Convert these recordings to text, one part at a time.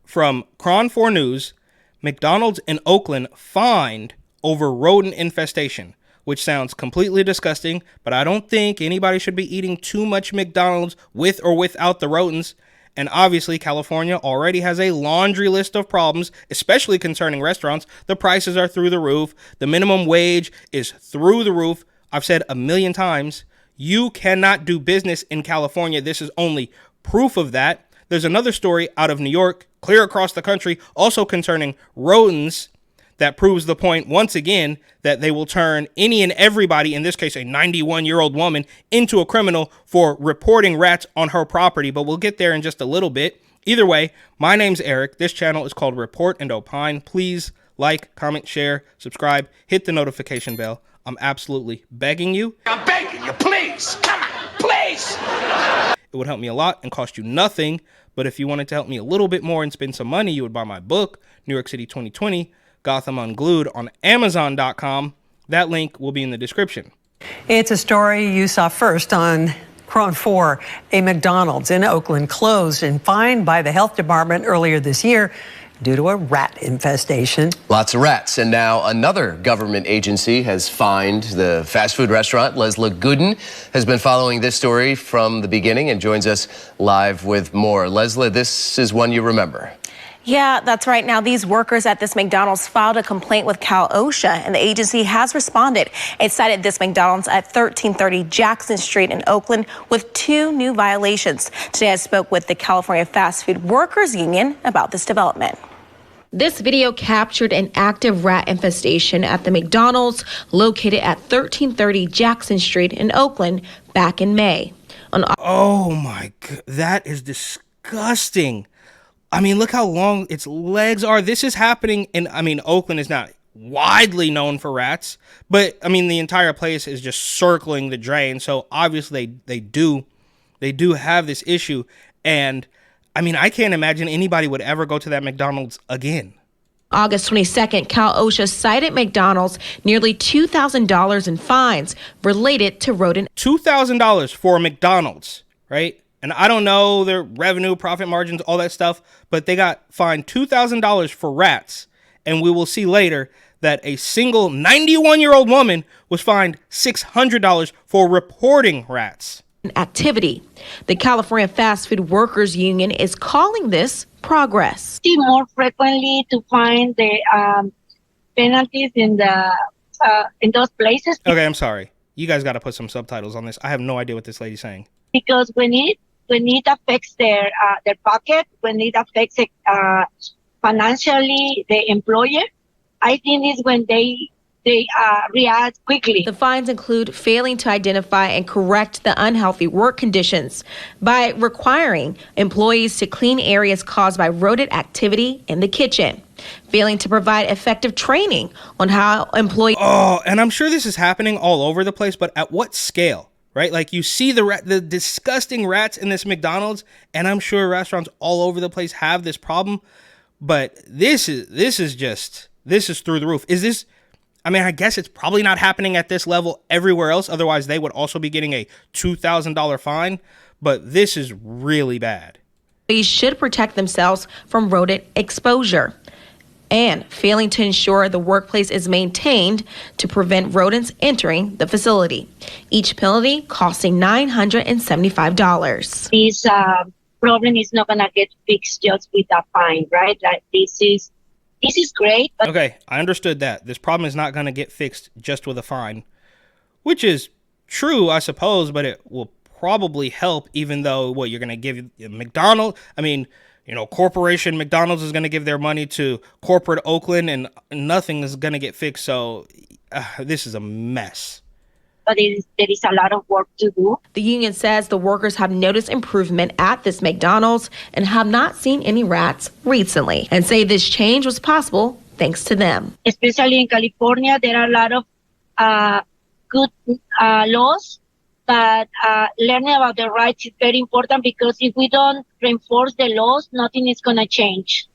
from Cron 4 News, McDonald's in Oakland fined over rodent infestation, which sounds completely disgusting, but I don't think anybody should be eating too much McDonald's with or without the rodents. And obviously, California already has a laundry list of problems, especially concerning restaurants. The prices are through the roof. The minimum wage is through the roof. I've said a million times, you cannot do business in California. This is only proof of that. There's another story out of New York, clear across the country, also concerning rodents, that proves the point once again that they will turn any and everybody, in this case a 91-year-old woman, into a criminal for reporting rats on her property. But we'll get there in just a little bit. Either way, my name's Eric. This channel is called Report and Opine. Please like, comment, share, subscribe, hit the notification bell. I'm absolutely begging you. I'm begging you, please. Come on, please. It would help me a lot and cost you nothing. But if you wanted to help me a little bit more and spend some money, you would buy my book, New York City 2020, Gotham Unglued, on Amazon.com. That link will be in the description. It's a story you saw first on Cron 4. A McDonald's in Oakland closed and fined by the health department earlier this year due to a rat infestation. Lots of rats. And now another government agency has fined the fast food restaurant. Leslie Gooden has been following this story from the beginning and joins us live with more. Leslie, this is one you remember. Yeah, that's right. Now, these workers at this McDonald's filed a complaint with Cal OSHA, and the agency has responded. It cited this McDonald's at 1330 Jackson Street in Oakland with 2 new violations. Today, I spoke with the California Fast Food Workers Union about this development. This video captured an active rat infestation at the McDonald's located at 1330 Jackson Street in Oakland back in May. Oh my God, that is disgusting. I mean, look how long its legs are. This is happening in, Oakland is not widely known for rats, but the entire place is just circling the drain. So obviously they do have this issue. And I can't imagine anybody would ever go to that McDonald's again. August 22nd, Cal OSHA cited McDonald's nearly $2,000 in fines related to rodent. $2,000 for McDonald's, right? And I don't know their revenue, profit margins, all that stuff, but they got fined $2,000 for rats. And we will see later that a single 91-year-old woman was fined $600 for reporting rats. Activity. The California Fast Food Workers Union is calling this progress. See more frequently to find the penalties in those places. Okay, I'm sorry. You guys got to put some subtitles on this. I have no idea what this lady's saying. Because when it affects their pocket, when it affects financially the employer, I think it's when they react quickly. The fines include failing to identify and correct the unhealthy work conditions by requiring employees to clean areas caused by rodent activity in the kitchen, failing to provide effective training on how employees... Oh, and I'm sure this is happening all over the place, but at what scale? Right? Like, you see the disgusting rats in this McDonald's, and I'm sure restaurants all over the place have this problem, but this is through the roof. Is this... I guess it's probably not happening at this level everywhere else. Otherwise, they would also be getting a $2,000 fine. But this is really bad. Employees should protect themselves from rodent exposure and failing to ensure the workplace is maintained to prevent rodents entering the facility. Each penalty costing $975. This problem is not going to get fixed just with a fine, right? Like this is great. But okay, I understood that. This problem is not going to get fixed just with a fine, which is true, I suppose, but it will probably help, even though you're going to give McDonald's, corporation McDonald's is going to give their money to corporate Oakland and nothing is going to get fixed. So this is a mess. But there is a lot of work to do. The union says the workers have noticed improvement at this McDonald's and have not seen any rats recently, and say this change was possible thanks to them. Especially in California, there are a lot of good laws, but learning about the rights is very important, because if we don't reinforce the laws, nothing is going to change.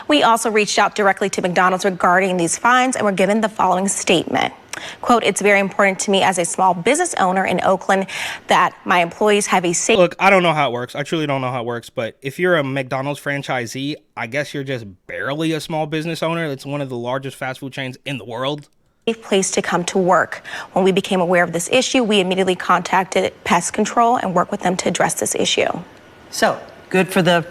We also reached out directly to McDonald's regarding these fines and were given the following statement. Quote, it's very important to me as a small business owner in Oakland that my employees have a safe. Look, I don't know how it works. I truly don't know how it works. But if you're a McDonald's franchisee, I guess you're just barely a small business owner. It's one of the largest fast food chains in the world. Safe place to come to work. When we became aware of this issue, we immediately contacted pest control and worked with them to address this issue. So good for the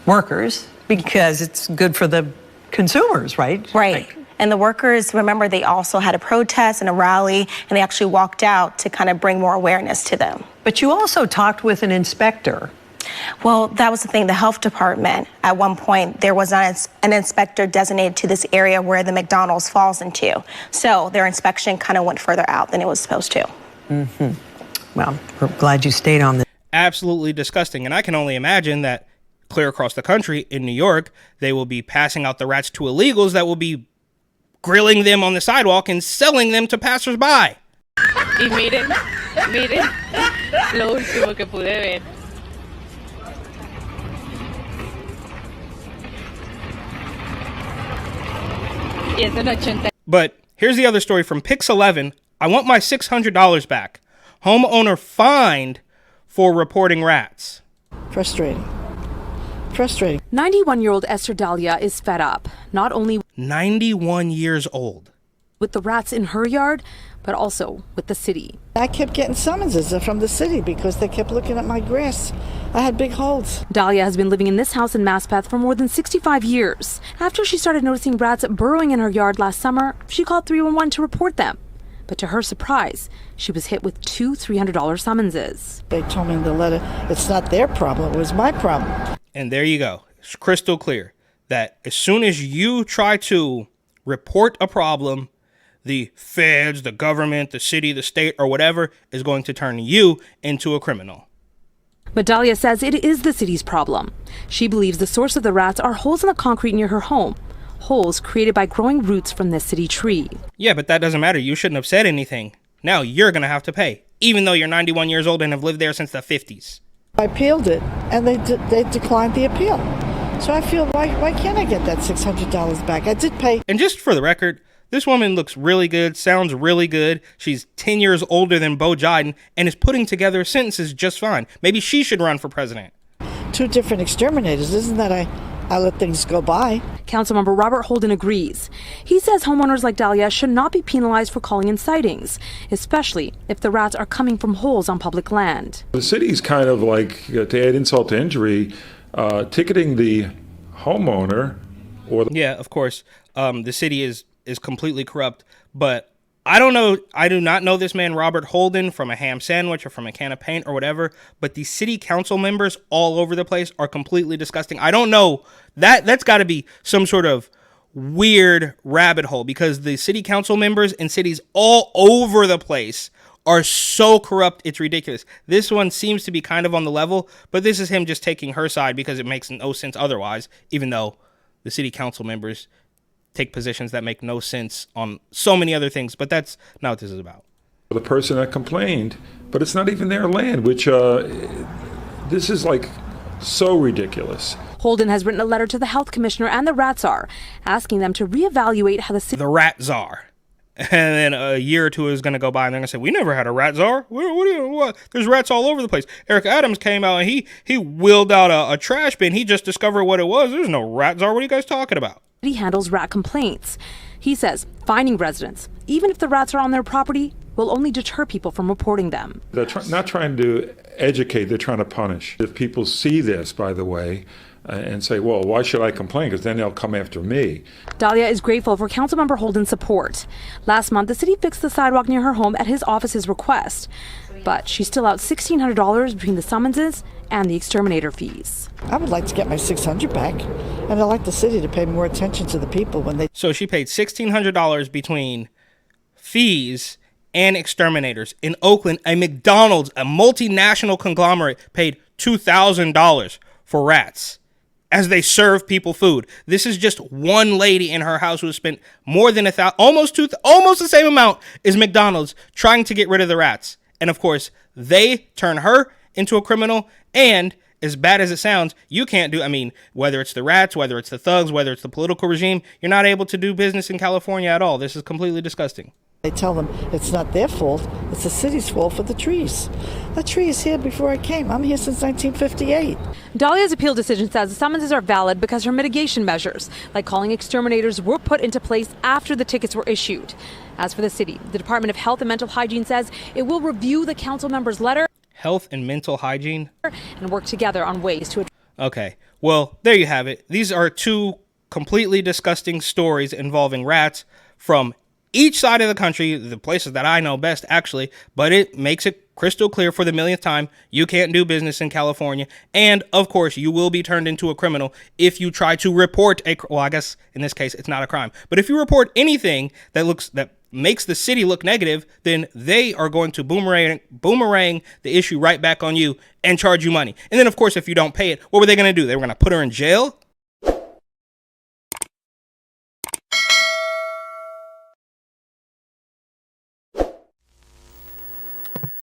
workers because it's good for the consumers, right? Right. And the workers, remember, they also had a protest and a rally, and they actually walked out to kind of bring more awareness to them. But you also talked with an inspector. Well, that was the thing. The health department, at one point, there was not an inspector designated to this area where the McDonald's falls into. So their inspection kind of went further out than it was supposed to. Well, we're glad you stayed on this. Absolutely disgusting. And I can only imagine that clear across the country in New York, they will be passing out the rats to illegals that will be grilling them on the sidewalk and selling them to passersby. Y miren, lo último que pude ver. Y es en 80. But here's the other story from Pix 11. I want my $600 back. Homeowner fined for reporting rats. Frustrating. 91-year-old Esther Dahlia is fed up, not only 91 years old. with the rats in her yard, but also with the city. I kept getting summonses from the city because they kept looking at my grass. I had big holes. Dahlia has been living in this house in Maspeth for more than 65 years. After she started noticing rats burrowing in her yard last summer, she called 311 to report them. But to her surprise, she was hit with two $300 summonses. They told me in the letter, it's not their problem, it was my problem. And there you go. It's crystal clear that as soon as you try to report a problem, the feds, the government, the city, the state, or whatever is going to turn you into a criminal. But Dahlia says it is the city's problem. She believes the source of the rats are holes in the concrete near her home. Holes created by growing roots from this city tree. Yeah, but that doesn't matter. You shouldn't have said anything. Now you're going to have to pay, even though you're 91 years old and have lived there since the 50s. I appealed it, and they declined the appeal. So I feel, why can't I get that $600 back? I did pay. And just for the record, this woman looks really good, sounds really good. She's 10 years older than Bo Jiden and is putting together sentences just fine. Maybe she should run for president. Two different exterminators. Isn't that I let things go by? Councilmember Robert Holden agrees. He says homeowners like Dahlia should not be penalized for calling in sightings, especially if the rats are coming from holes on public land. The city's kind of like, to add insult to injury, ticketing the homeowner or Yeah, of course. The city is completely corrupt, but I don't know. I do not know this man, Robert Holden, from a ham sandwich or from a can of paint or whatever, but the city council members all over the place are completely disgusting. I don't know. That's got to be some sort of weird rabbit hole because the city council members in cities all over the place are so corrupt, it's ridiculous. This one seems to be kind of on the level, but this is him just taking her side because it makes no sense otherwise, even though the city council members take positions that make no sense on so many other things, but that's not what this is about. the person that complained, but it's not even their land, which this is like so ridiculous. Holden has written a letter to the health commissioner and the rat czar, asking them to reevaluate how the city... The rat czar. And then a year or two is going to go by and they're going to say, we never had a rat czar. What? There's rats all over the place. Eric Adams came out and he wheeled out a trash bin. He just discovered what it was. There's no rat czar. What are you guys talking about? He handles rat complaints. He says finding residents, even if the rats are on their property, will only deter people from reporting them. They're not trying to educate, they're trying to punish. If people see this, by the way, and say, well, why should I complain? Because then they'll come after me. Dahlia is grateful for Councilmember Holden's support. Last month, the city fixed the sidewalk near her home at his office's request. But she's still out $1,600 between the summonses and the exterminator fees. I would like to get my $600 back, and I'd like the city to pay more attention to the people when they... So she paid $1,600 between fees and exterminators. In Oakland, a McDonald's, a multinational conglomerate, paid $2,000 for rats as they serve people food. This is just one lady in her house who spent more than almost the same amount as McDonald's trying to get rid of the rats. And of course, they turn her into a criminal. And as bad as it sounds, you can't do, whether it's the rats, whether it's the thugs, whether it's the political regime, you're not able to do business in California at all. This is completely disgusting. They tell them it's not their fault, it's the city's fault for the trees. The tree is here before I came. I'm here since 1958. Dahlia's appeal decision says the summonses are valid because her mitigation measures, like calling exterminators, were put into place after the tickets were issued. As for the city, the Department of Health and Mental Hygiene says it will review the council member's letter. Health and mental hygiene? And work together on ways to... Okay, well, there you have it. These are two completely disgusting stories involving rats from each side of the country, the places that I know best, actually, but it makes it crystal clear for the millionth time, you can't do business in California, and, of course, you will be turned into a criminal if you try to report well, I guess, in this case, it's not a crime, but if you report anything that makes the city look negative, then they are going to boomerang the issue right back on you and charge you money. And then, of course, if you don't pay it, what were they going to do? They were going to put her in jail?